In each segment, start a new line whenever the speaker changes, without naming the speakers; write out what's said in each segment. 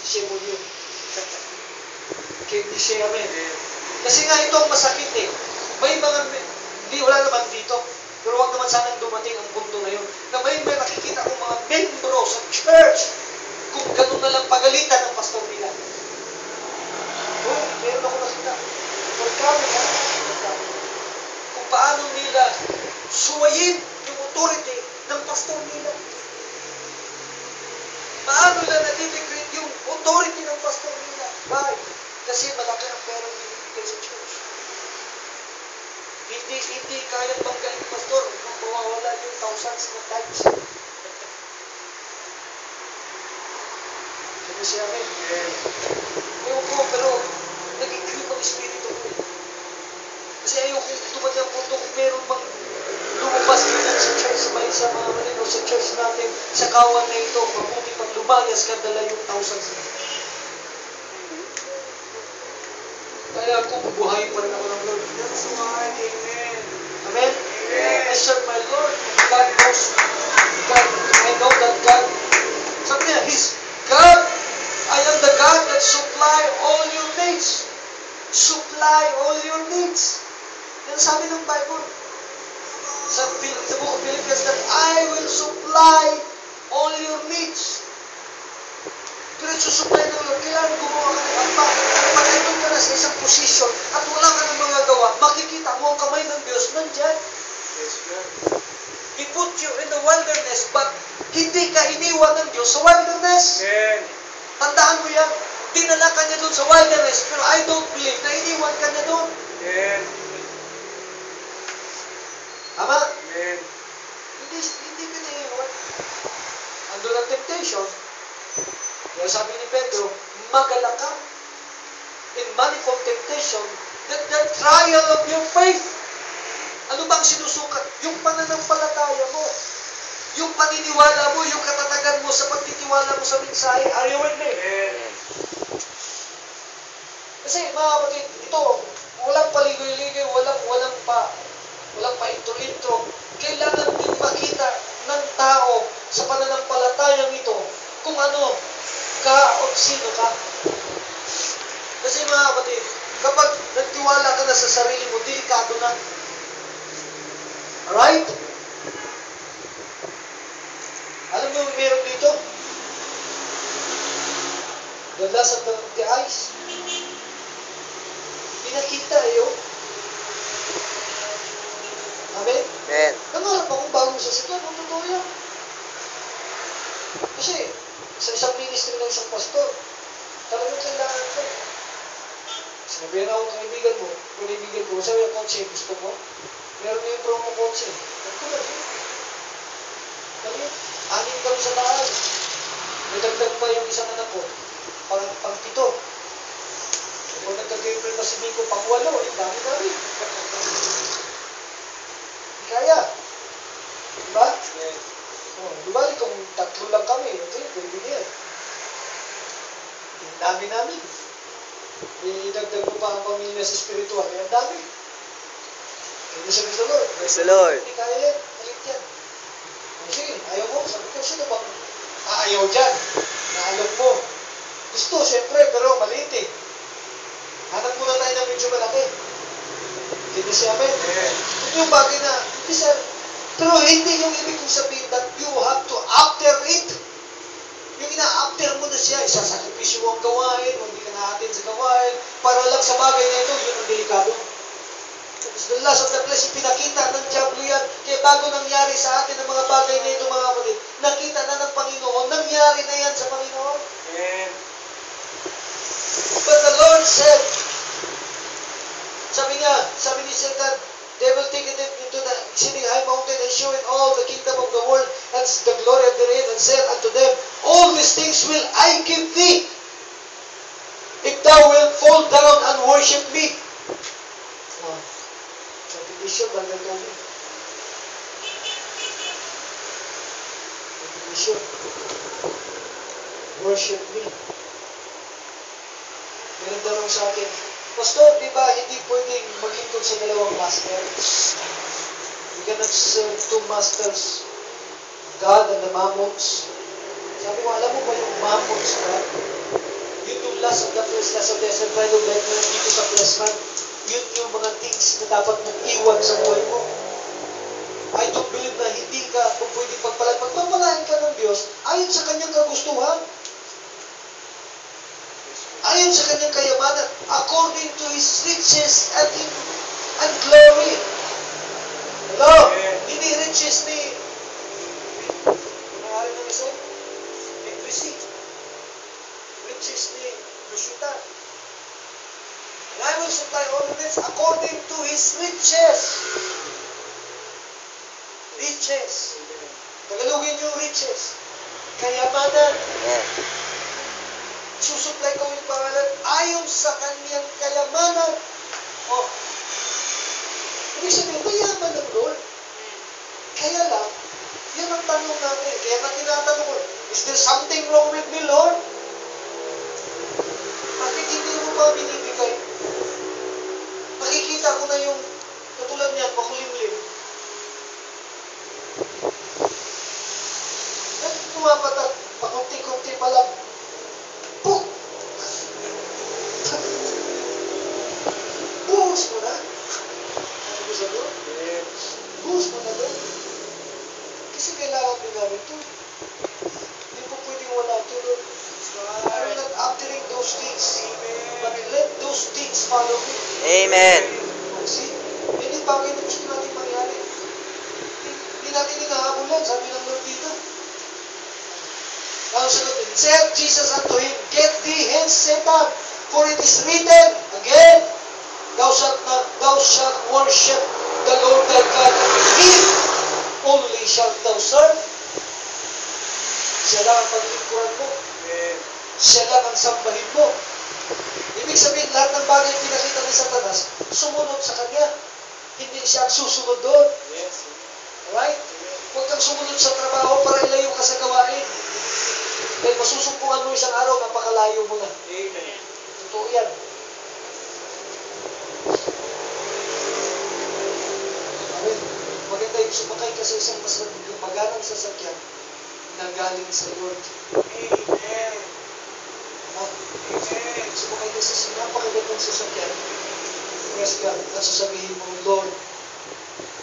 shame on you. Okay, hindi siya amen. Kasi nga ito ang masakit eh. May mga, hindi wala naman dito. Pero wag naman sanang dumating ang punto na yun. Na may nakikita akong mga membro sa church kung ganun na lang pagalitan ng pastor nila. Oh, meron ako nakita. Magkami ha? Kung paano nila suwayin yung authority ng pastor nila. Paano nila na-integrate yung authority ng pastor nila. Why? Kasi malaki ang perang binibigay sa church. Hindi kayang banggain ng pastor kung mawawala yung thousands na tithes. Sabi siya amin. Ewan ko, pero nag-igrip ang espiritu ko. Kasi ayoko dumating ang punto kung meron bang lumabas ganyan sa church, sa mga manino, sa church natin, sa kawan na ito, mabuti pag lumayas ka, dala yung thousands na. Kaya ako, bubuhayin pa rin ako ng Lord. That's why, amen. Amen? I serve my Lord. God knows. God, I know that God, sabi niya, He's God. I am the God that supply all your needs. Supply all your needs. Yan sabi ng Bible. Sa book of Philippians, that I will supply all your needs. Pero susupply ng Lord, kailangan gumawa ka ng apa. Pag nandun ka na sa isang posisyon at wala ka ng mga gawa, makikita mo ang kamay ng Diyos nandyan.
Yes, God.
He put you in the wilderness, but hindi ka iniwan ng Diyos sa wilderness.
Amen.
Tandaan mo yan. Dinala ka niya doon sa wilderness, pero I don't believe na iniwan ka niya doon.
Amen.
Tama?
Amen.
Hindi ka niya iniwan. Ando ng temptation. Kaya sabi ni Pedro, magala ka in manifold temptation, that the trial of your faith. Ano bang sinusukat? Yung pananampalataya mo. Yung paniniwala mo, yung katatagan mo sa pagtitiwala mo sa mensahe. Are you with me?
Amen.
Kasi mga kapatid, ito, walang paligoy-ligoy, walang pa-intro-intro. Kailangan din makita ng tao sa pananampalatayang ito kung ano ka o sino ka. Kasi mga kapatid, kapag nagtiwala ka na sa sarili mo, delikado na. Alright? Alam mo yung meron dito? The lust of the eyes. Pinakita yun. Amen?
Amen.
Nangarap akong bagong sasakyan. Ang totoo yan. Kasi, sa isang ministry ng isang pastor, talagang kailangan ko. Sinabihan ako ng kaibigan ko, sabi ng kotse, gusto mo? Meron na yung promo kotse. Ano ko ba yun? Kami, 6 kami sa bahay. Nadagdag pa yung isang anak ko. Pang 7. Kung nagka-Gabriel pa si Miko, pang 8. Dami-dami. Kaya. Diba?
Yes.
Diba, kung 3 lang kami, okay, pwede niya. Ang dami namin. Idagdag mo pa ang pamilya sa spiritual. Ang dami. Kaya sabi sa Lord.
Praise the Lord.
Hindi kaya yan. Malit yan. Sige, ayaw mo. Sabi ko, sino bang aayaw dyan? Naalog mo. Gusto, syempre, pero maliit eh. Hanap muna tayo ng medyo malaki. Hindi siya amen. Ito yung bagay na, pero hindi yung ibig kong sabihin that you have to after it. Yung ina-after mo na siya, isasakripisyo mo ang gawain, hindi ka natin sa gawain, para lang sa bagay na ito, yun ang delikado. The lust of the flesh, pinakita ng Diablo yan. Kaya bago nangyari sa atin ang mga bagay na ito, mga kapatid, nakita na ng Panginoon, nangyari na yan sa Panginoon.
Amen.
But the Lord said, sabi ni Satan, they will take it into the exceeding high mountain and show it all the kingdom of the world and the glory of the reign, and said unto them, all these things will I give thee, if thou wilt fall down and worship me. Bishop, bagay ko mo. Bishop, worship me. May nagtanong sa akin, Pastor, di ba hindi pwedeng maglingkod sa dalawang master? You cannot serve 2 masters, God and the mammons. Sabi ko, alam mo ba yung mammons, God? Yun yung last of the flesh, last of the essence, pride of life na dito sa flesh man. Yun yung mga things na dapat mong iwan sa buhay mo. I don't believe na hindi ka kung pwedeng pagpalain. Pagpapalain ka ng Diyos, ayon sa kanyang kagustuhan. Ayon sa kanyang kayamanan, according to His riches and glory. Hello? Hindi riches ni nangyari ng isa? Ni Chrissy. Riches ni Lushita. And I will supply all of this according to His riches. Riches. Tagalogin yung riches. Kayamanan. Susupply ko yung pangalan ayon sa kanyang kayamanan. Oh. Ibig sabihin, mayaman ng Lord. Kaya lang, yan ang tanong natin. Kaya na tinatanong ko, is there something wrong with me, Lord? Bakit hindi mo pa binibigay? Nakikita ko na yung katulad niyan, makulimlim. Bakit tumapatak? Pakunti-kunti pa lang. Puk! Buhos mo na. Ano mo sa Lord? Buhos mo na, Lord. Kasi kailangan din namin ito. Hindi po pwedeng wala ito, Lord. I'm not altering those things. But let those things follow me.
Amen.
See? Hindi bagay na gusto natin mangyari. Hindi natin hinahabol yan. Sabi ng Lord dito. Ang sagot, said Jesus unto him, get thee hence, Satan, for it is written, again, thou shalt worship the Lord thy God, him only shalt thou serve. Siya lang ang paglingkuran mo. Siya lang ang sambahin mo. Ibig sabihin, lahat ng bagay pinakita ni Satanas, sumunod sa kanya. Hindi siya ang susunod doon. Alright? Huwag kang sumunod sa trabaho para ilayo ka sa gawain. Dahil masusumpungan mo isang araw, napakalayo mo na.
Amen.
Totoo yan. Amen. Maganda yung sumakay ka sa isang mas maganang sasakyan na galing sa Lord.
Amen.
Amen. Sumakay ka sa napakagandang sasakyan. Praise God. At sasabihin mo, Lord,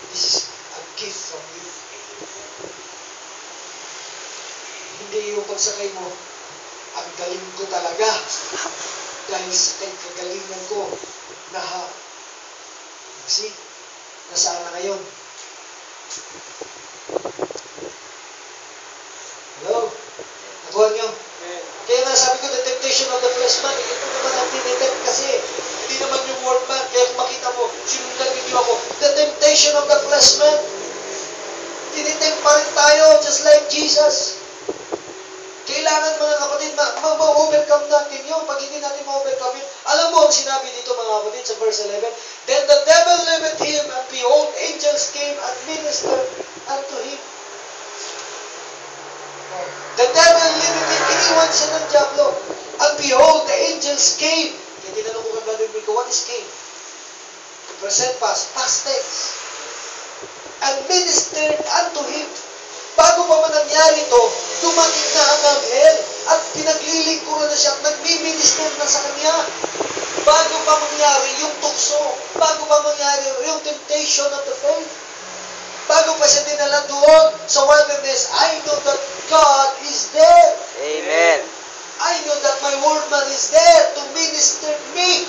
this is a gift from you. Hindi yung pagsakay mo, ang galing ko talaga. Dahil sa kagalingan ko, nasaan na ngayon? Hello? Nakuha niyo? Kaya nga sabi ko, the temptation of the flesh man, ito naman ang tinitempt kasi. Hindi naman yung word man. Kaya kung makita mo, sinundan ninyo ako, the temptation of the flesh man, tinitempt pa rin tayo, just like Jesus. Kailangan mga kapatid, ma-overcome natin yun. Pag hindi natin ma-overcome yun, alam mo ang sinabi dito mga kapatid sa verse 11, then the devil left him, and behold, angels came and ministered unto him. The devil left him, iniwan siya ng diablo, and behold, the angels came. Kaya tinanong ko kay Brother Miko, what is came? To present past tense. And ministered unto him. Bago pa man nangyari ito, dumating na ang anghel at pinaglilingkuran na siya at nagmi-minister na sa kanya. Bago pa mangyari yung tukso, bago pa mangyari yung temptation of the faith, bago pa siya dinala doon sa wilderness, I know that God is there.
Amen.
I know that my word man is there to minister me.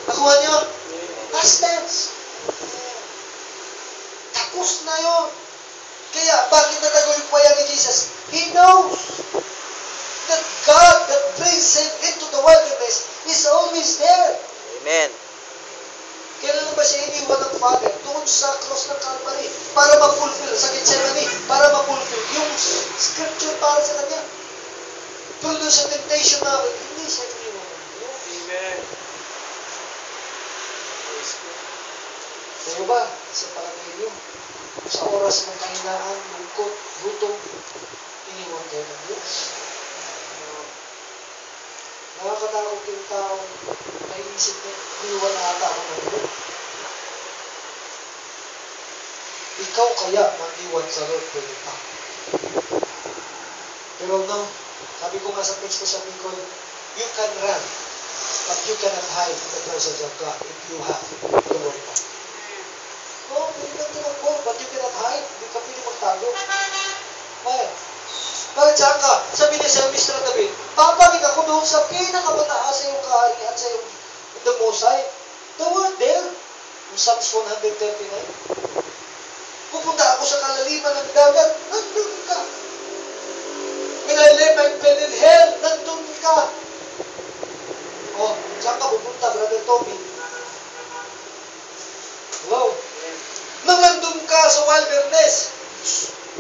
Nakuha niyo? Past tense. Tapos na yun. Kaya, bakit natagawin pa yan ni Jesus? He knows that God that brings him into the wilderness is always there.
Amen.
Kailan ba siya iniwan ng Father? Doon sa cross ng Calvary para ma-fulfill, sa Gethsemane, para ma-fulfill yung scripture para sa kanya. Pero doon sa temptation namin, hindi siya iniwan.
Amen.
Kayo ba, sa palagay niyo, sa oras ng kahinaan, lungkot, gutom, iniwan kayo ng Diyos? Nakakatakot yung taong naisip na iniwan na ata ako ng Lord. Ikaw kaya nang iwan sa Lord pwede pa. Pero no, Sabi ko nga sa text ko sa Bicol, you can run, but you cannot hide in the presence of God if you have the Word of God. Oh, pwede kang tumakbo, but you cannot hide. Hindi ka pwede magtago. Bakit? Bakit saan ka? Sabi niya sa Mr. David, papanig ako doon sa pinakamataas sa iyong kaharian, sa iyong the Most High. The word there, in Psalms 139. Pupunta ako sa kalaliman ng dagat, nandun ka. When I lay my bed in hell, nandun ka. Oh, saan ka pupunta, Brother Tommy? Wow. Nang nandun ka sa wilderness,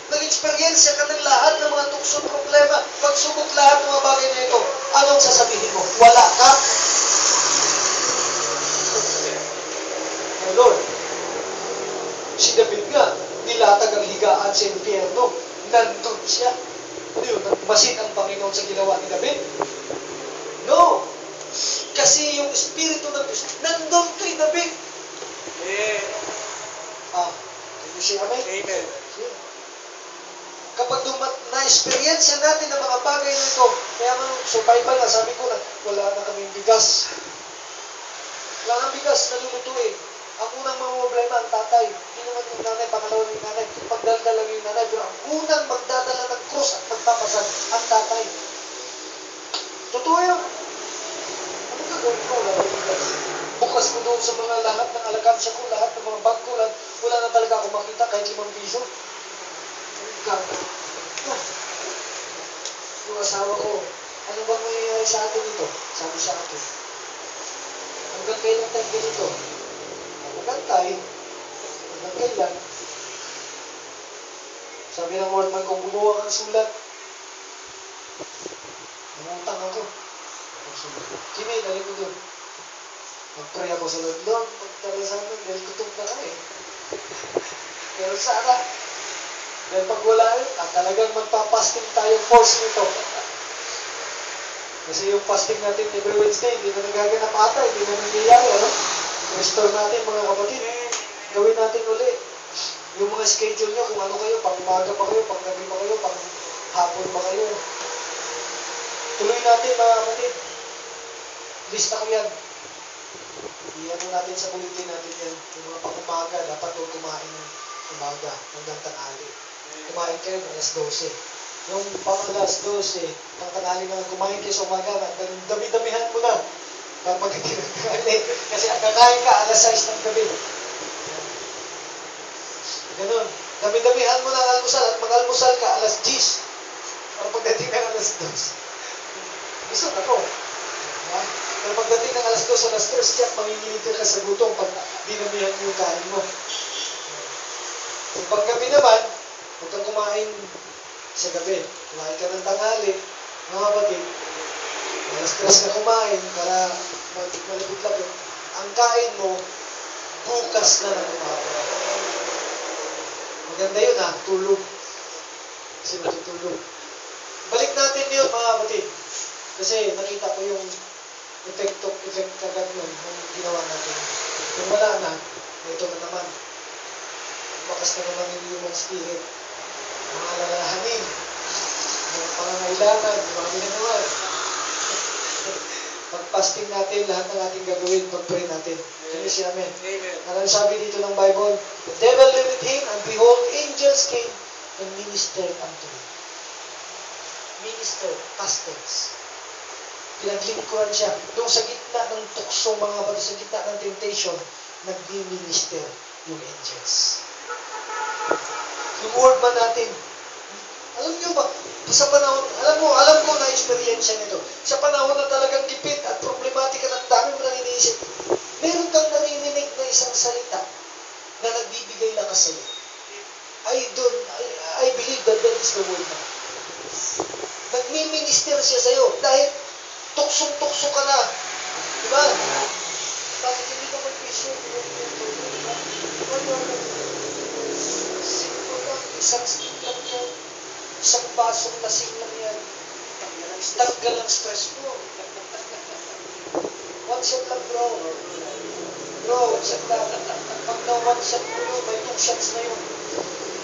nag-experience ka ng lahat ng mga tukso problema, pagsubok lahat ng mga bagay na ito, anong sasabihin mo? Wala ka? Oh Lord, si David nga, nilatag ang higaan sa impyerno, nandun siya. Ano yun? Nagmasid ang Panginoon sa ginawa ni David? No! Kasi yung Espiritu ng Diyos, nandun kay David.
Amen.
Can you say amen?
Amen.
Kapag na-experience natin ang mga bagay na ito, kaya survival na, sabi ko na, wala na kaming bigas. Wala nang bigas, nalulutuin. Ang unang mga problema, ang tatay. Hindi naman yung nanay, pangalawa yung nanay. Pagdaldala yung nanay, pero ang unang magdadala ng krus at magpapasad, ang tatay. Totoo yun. Ano gagawin ko? Wala nang bigas. Bukas ko doon sa mga lahat ng alakansya ko, lahat ng mga bag ko, wala na talaga ako makita kahit 5 piso. Yung asawa ko, ano bang mangyayari sa atin ito? Sabi sa akin, hanggang kailan tayo ganito? Hanggang kailan? Sabi ng Lord, kung gumawa kang sulat, nangutang ako. Kimi, dali ko doon. Mag-pray ako sa Lord, Lord, magtala sa amin, dahil kutok na ka eh. Pero sana, dahil pag wala yun, talagang magpa-fasting tayo force nito. Kasi yung fasting natin every Wednesday, hindi na nagaganap ata, hindi na nangyayari, ano? Restore natin mga kapatid. Gawin natin uli. Yung mga schedule nyo, kung ano kayo, pang umaga pa kayo, pang gabi pa kayo, pang hapon pa kayo. Tuloy natin mga kapatid. Lista ko yan. Iyan natin sa bulletin natin yan. Yung mga pang umaga, dapat huwag kumain ng umaga hanggang tanghali. Kumain kayo ng alas 12. Yung pang alas 12, pang tanghali na kumain kayo sa umaga, dami-damihan mo na. Kapag tinagkali. Kasi ang kakain ka, alas 6 ng gabi. Ganun. Dami-damihan mo na ang almusal at mag-almusal ka, alas 10. Para pagdating ng alas 2. Gusto na ko. Pero pagdating ng alas 2, alas 3, tiyak manginginig ka sa gutom pag dinamihan mo yung kain mo. So, pag gabi naman, huwag kang kumain sa gabi. Kumain ka ng tanghali, mga kapatid. Alas 3 ka kumain para malapit-lapit. Ang kain mo, bukas na ng umaga. Maganda yun tulog. Kasi matutulog. Balik natin yun mga kapatid. Kasi nakita ko yung effect agad nun nung ginawa natin. Kung wala na, ito na naman. Bakas na naman yung human spirit. Mga alalahanin, mga pangangailangan, marami na naman. Pag-fasting natin, lahat ng ating gagawin, pag-pray natin. Can you say amen?
Amen.
Ano sabi dito ng Bible? The devil lived him, and behold, angels came and ministered unto him. Minister, past tense. Pinaglingkuran siya. Doon sa gitna ng tukso, mga kapatid, sa gitna ng temptation, nag-minister yung angels. Yung word ba natin, alam niyo ba, sa panahon, alam ko na experience nito. Sa panahon na talagang gipit at problematika at dami mo nang iniisip, meron kang naririnig na isang salita na nagbibigay lakas sa'yo. I believe that is the word na. Nagmi-minister siya sa'yo dahil tuksong-tukso ka na. Diba? Bakit hindi ka mag-issue? Isang stick lang yan. Isang basong lasing lang yan. Tanggal ang stress mo. One shot lang, bro. Bro, one shot lang. Pag na one shot mo yun, may 2 shots na yun.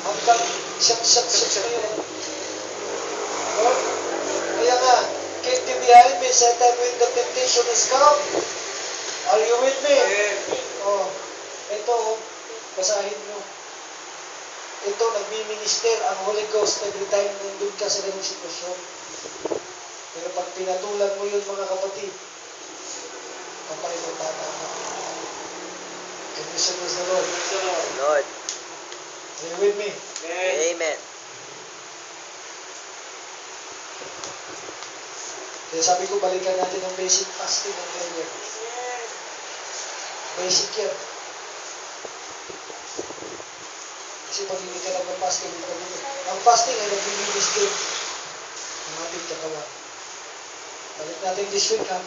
Hanggang shots na yun. Kaya nga, behind me, Satan, when the temptation is come. Are you with me?
Amen.
Oh, ito, basahin nyo. Ito, nagmi-minister ang Holy Ghost every time nandun ka sa ganung sitwasyon. Pero pag pinatulan mo yun, mga kapatid, kapay mo tatama. Can you say praise the Lord?
Praise the Lord.
Lord.
Are you with me?
Amen.
Amen.
Kaya sabi ko, balikan natin ang basic fasting and prayer. Basic yan. Kasi pag hindi ka lang mag-fasting, ang fasting ay naglilinis din ang ating katawan. Balik natin this week, ha?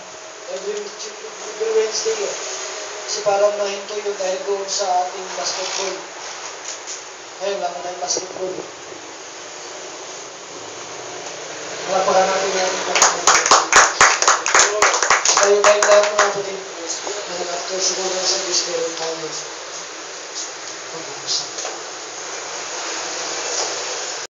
Every Wednesday yun. Kasi parang nahinto yun dahil doon sa ating basketball. Ngayon, wala na tayong basketball. Malapakan natin yan. Tayo tayong lahat mga kapatid na nag-after siguro sa Diyos meron tayo pag-uusap.